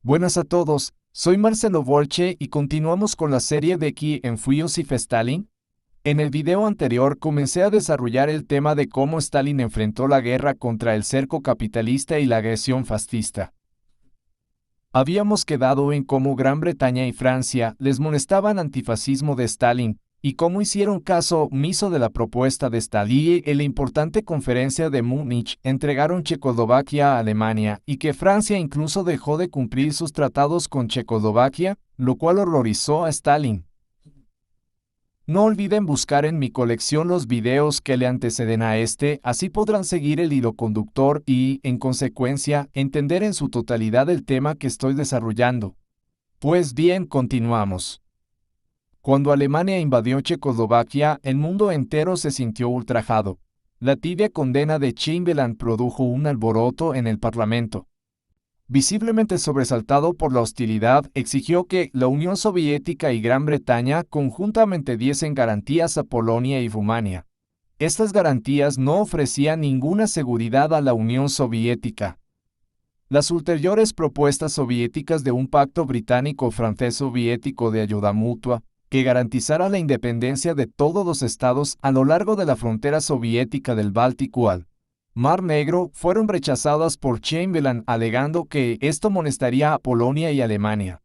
Buenas a todos, soy Marcelo Borche y continuamos con la serie de Kiev en Joseph Stalin. En el video anterior comencé a desarrollar el tema de cómo Stalin enfrentó la guerra contra el cerco capitalista y la agresión fascista. Habíamos quedado en cómo Gran Bretaña y Francia les molestaban antifascismo de Stalin, y cómo hicieron caso omiso de la propuesta de Stalin en la importante conferencia de Múnich, entregaron Checoslovaquia a Alemania, y que Francia incluso dejó de cumplir sus tratados con Checoslovaquia, lo cual horrorizó a Stalin. No olviden buscar en mi colección los videos que le anteceden a este, así podrán seguir el hilo conductor y, en consecuencia, entender en su totalidad el tema que estoy desarrollando. Pues bien, continuamos. Cuando Alemania invadió Checoslovaquia, el mundo entero se sintió ultrajado. La tibia condena de Chamberlain produjo un alboroto en el Parlamento. Visiblemente sobresaltado por la hostilidad, exigió que la Unión Soviética y Gran Bretaña conjuntamente diesen garantías a Polonia y Rumania. Estas garantías no ofrecían ninguna seguridad a la Unión Soviética. Las ulteriores propuestas soviéticas de un pacto británico-francés-soviético de ayuda mutua, que garantizara la independencia de todos los estados a lo largo de la frontera soviética del Báltico al Mar Negro, fueron rechazadas por Chamberlain alegando que esto molestaría a Polonia y Alemania.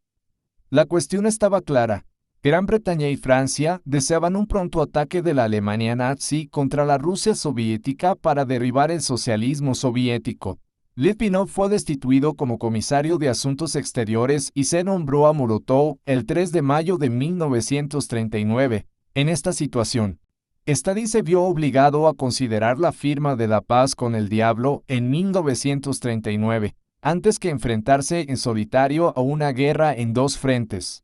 La cuestión estaba clara. Gran Bretaña y Francia deseaban un pronto ataque de la Alemania nazi contra la Rusia soviética para derribar el socialismo soviético. Litvinov fue destituido como comisario de Asuntos Exteriores y se nombró a Molotov el 3 de mayo de 1939. En esta situación, Stalin se vio obligado a considerar la firma de la paz con el diablo en 1939, antes que enfrentarse en solitario a una guerra en dos frentes.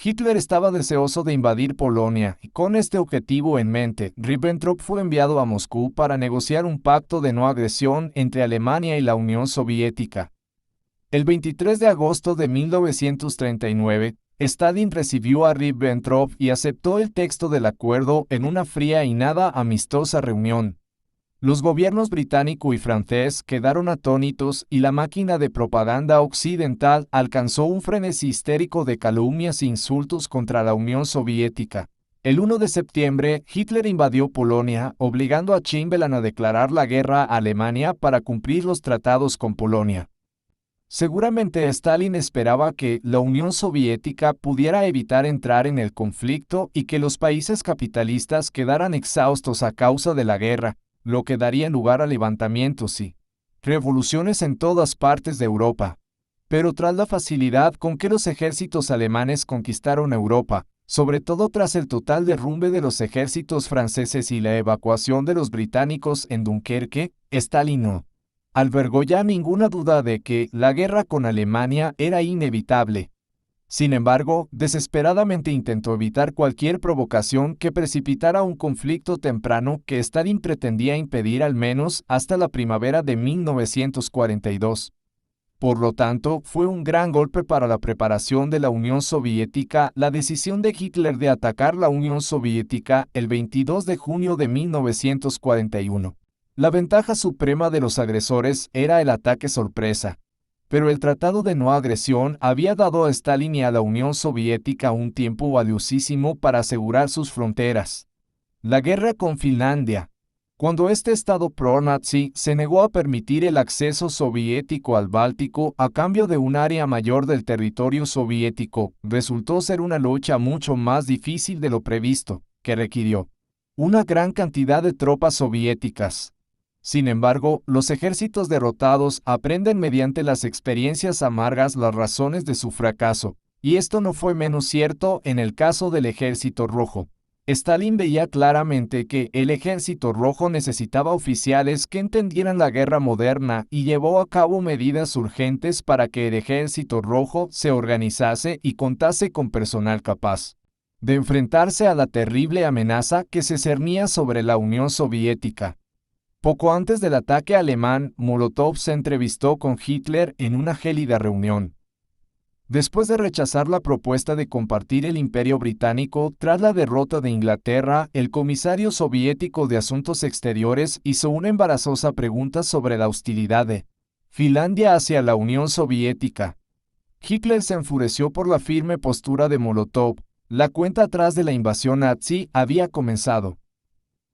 Hitler estaba deseoso de invadir Polonia, y con este objetivo en mente, Ribbentrop fue enviado a Moscú para negociar un pacto de no agresión entre Alemania y la Unión Soviética. El 23 de agosto de 1939, Stalin recibió a Ribbentrop y aceptó el texto del acuerdo en una fría y nada amistosa reunión. Los gobiernos británico y francés quedaron atónitos y la máquina de propaganda occidental alcanzó un frenesí histérico de calumnias e insultos contra la Unión Soviética. El 1 de septiembre, Hitler invadió Polonia, obligando a Chamberlain a declarar la guerra a Alemania para cumplir los tratados con Polonia. Seguramente Stalin esperaba que la Unión Soviética pudiera evitar entrar en el conflicto y que los países capitalistas quedaran exhaustos a causa de la guerra, lo que daría lugar a levantamientos y revoluciones en todas partes de Europa. Pero tras la facilidad con que los ejércitos alemanes conquistaron Europa, sobre todo tras el total derrumbe de los ejércitos franceses y la evacuación de los británicos en Dunkerque, Stalin no albergó ya ninguna duda de que la guerra con Alemania era inevitable. Sin embargo, desesperadamente intentó evitar cualquier provocación que precipitara un conflicto temprano que Stalin pretendía impedir al menos hasta la primavera de 1942. Por lo tanto, fue un gran golpe para la preparación de la Unión Soviética la decisión de Hitler de atacar la Unión Soviética el 22 de junio de 1941. La ventaja suprema de los agresores era el ataque sorpresa. Pero el Tratado de No Agresión había dado a Stalin y a la Unión Soviética un tiempo valiosísimo para asegurar sus fronteras. La guerra con Finlandia. Cuando este estado pro-nazi se negó a permitir el acceso soviético al Báltico a cambio de un área mayor del territorio soviético, resultó ser una lucha mucho más difícil de lo previsto, que requirió una gran cantidad de tropas soviéticas. Sin embargo, los ejércitos derrotados aprenden mediante las experiencias amargas las razones de su fracaso, y esto no fue menos cierto en el caso del Ejército Rojo. Stalin veía claramente que el Ejército Rojo necesitaba oficiales que entendieran la guerra moderna y llevó a cabo medidas urgentes para que el Ejército Rojo se organizase y contase con personal capaz de enfrentarse a la terrible amenaza que se cernía sobre la Unión Soviética. Poco antes del ataque alemán, Molotov se entrevistó con Hitler en una gélida reunión. Después de rechazar la propuesta de compartir el Imperio Británico tras la derrota de Inglaterra, el comisario soviético de Asuntos Exteriores hizo una embarazosa pregunta sobre la hostilidad de Finlandia hacia la Unión Soviética. Hitler se enfureció por la firme postura de Molotov. La cuenta atrás de la invasión nazi había comenzado.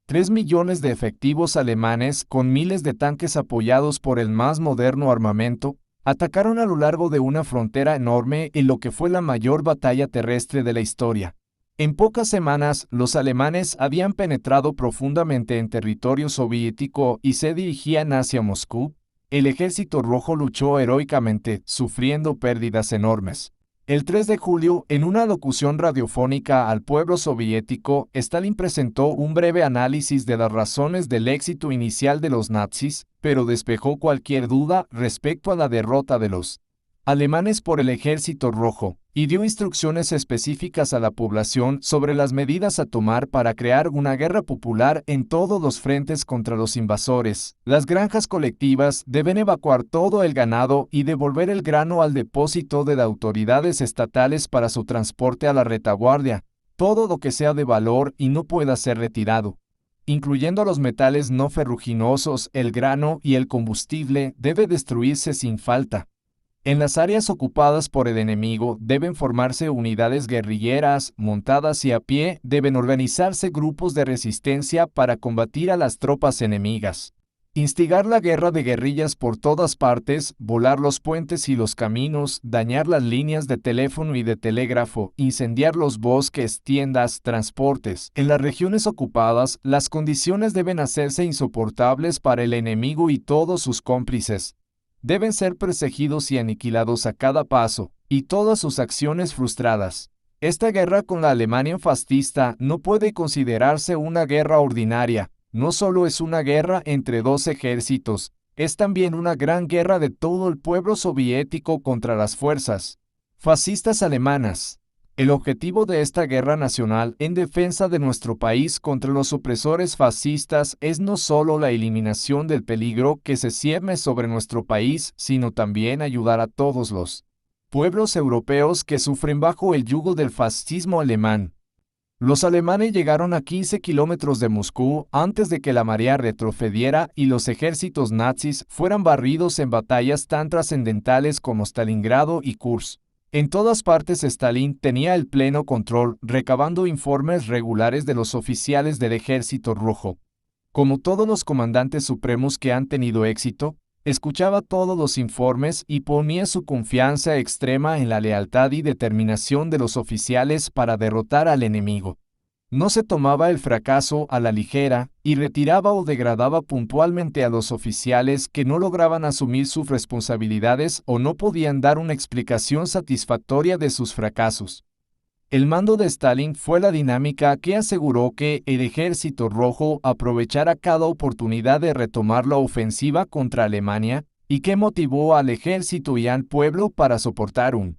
3 millones de efectivos alemanes, con miles de tanques apoyados por el más moderno armamento, atacaron a lo largo de una frontera enorme en lo que fue la mayor batalla terrestre de la historia. En pocas semanas, los alemanes habían penetrado profundamente en territorio soviético y se dirigían hacia Moscú. El Ejército Rojo luchó heroicamente, sufriendo pérdidas enormes. El 3 de julio, en una locución radiofónica al pueblo soviético, Stalin presentó un breve análisis de las razones del éxito inicial de los nazis, pero despejó cualquier duda respecto a la derrota de los alemanes por el Ejército Rojo, y dio instrucciones específicas a la población sobre las medidas a tomar para crear una guerra popular en todos los frentes contra los invasores. Las granjas colectivas deben evacuar todo el ganado y devolver el grano al depósito de las autoridades estatales para su transporte a la retaguardia. Todo lo que sea de valor y no pueda ser retirado, incluyendo los metales no ferruginosos, el grano y el combustible, debe destruirse sin falta. En las áreas ocupadas por el enemigo deben formarse unidades guerrilleras, montadas y a pie, deben organizarse grupos de resistencia para combatir a las tropas enemigas. Instigar la guerra de guerrillas por todas partes, volar los puentes y los caminos, dañar las líneas de teléfono y de telégrafo, incendiar los bosques, tiendas, transportes. En las regiones ocupadas, las condiciones deben hacerse insoportables para el enemigo y todos sus cómplices. Deben ser perseguidos y aniquilados a cada paso, y todas sus acciones frustradas. Esta guerra con la Alemania fascista no puede considerarse una guerra ordinaria, no solo es una guerra entre dos ejércitos, es también una gran guerra de todo el pueblo soviético contra las fuerzas fascistas alemanas. El objetivo de esta guerra nacional en defensa de nuestro país contra los opresores fascistas es no solo la eliminación del peligro que se cierne sobre nuestro país, sino también ayudar a todos los pueblos europeos que sufren bajo el yugo del fascismo alemán. Los alemanes llegaron a 15 kilómetros de Moscú antes de que la marea retrocediera y los ejércitos nazis fueran barridos en batallas tan trascendentales como Stalingrado y Kursk. En todas partes Stalin tenía el pleno control, recabando informes regulares de los oficiales del Ejército Rojo. Como todos los comandantes supremos que han tenido éxito, escuchaba todos los informes y ponía su confianza extrema en la lealtad y determinación de los oficiales para derrotar al enemigo. No se tomaba el fracaso a la ligera y retiraba o degradaba puntualmente a los oficiales que no lograban asumir sus responsabilidades o no podían dar una explicación satisfactoria de sus fracasos. El mando de Stalin fue la dinámica que aseguró que el Ejército Rojo aprovechara cada oportunidad de retomar la ofensiva contra Alemania y que motivó al ejército y al pueblo para soportar un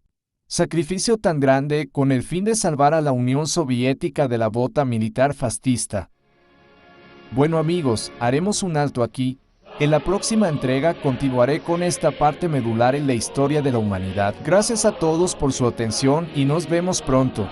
sacrificio tan grande con el fin de salvar a la Unión Soviética de la bota militar fascista. Bueno amigos, haremos un alto aquí. En la próxima entrega continuaré con esta parte medular en la historia de la humanidad. Gracias a todos por su atención y nos vemos pronto.